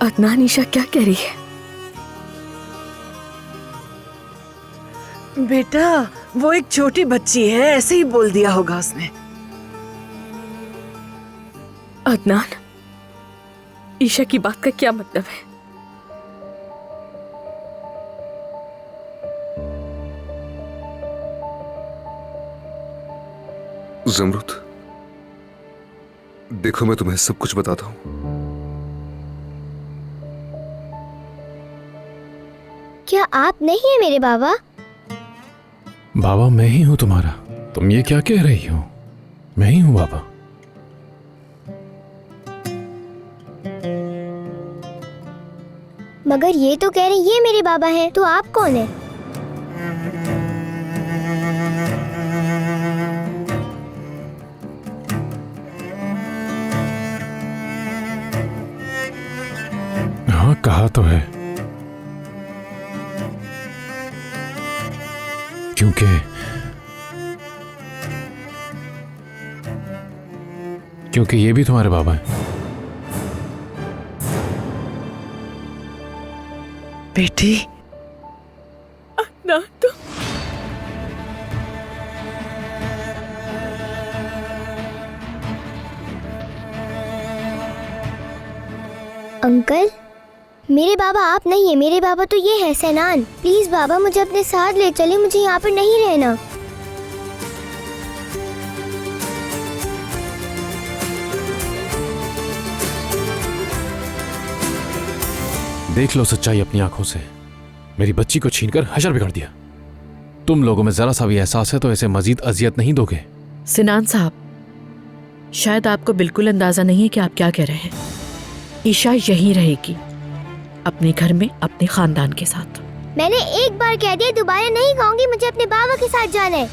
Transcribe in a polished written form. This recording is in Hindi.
अदनान, ईशा क्या कह रही है? बेटा वो एक छोटी बच्ची है, ऐसे ही बोल दिया होगा उसने। अदनान, ईशा की बात का क्या मतलब है? ज़मरुद, देखो मैं तुम्हें सब कुछ बताता हूँ। क्या आप नहीं है मेरे बाबा? बाबा मैं ही हूं तुम्हारा। तुम ये क्या कह रही हो? मैं ही हूं बाबा। मगर ये तो कह रहे ये मेरे बाबा हैं, तो आप कौन है? हाँ कहा तो है, क्योंकि ये भी तुम्हारे बाबा हैं। बेटी अदनान, तुम अंकल, मेरे बाबा आप नहीं है, मेरे बाबा तो ये है सैनान। प्लीज बाबा मुझे अपने साथ ले चले, मुझे यहाँ पर नहीं रहना। देख लो सच्चाई अपनी आंखों से। मेरी बच्ची को छीनकर हशर बिगाड़ दिया। तुम लोगों में जरा सा भी एहसास है तो ऐसे मजीद अजियत नहीं दोगे। सिनान साहब, शायद आपको बिल्कुल अंदाजा नहीं है कि आप क्या कह रहे हैं। ईशा यहीं रहेगी, अपने घर में अपने खानदान के साथ। मैंने एक बार कह दिया, दोबारा नहीं कहूंगी। मुझे अपने बाबा के साथ जाना है।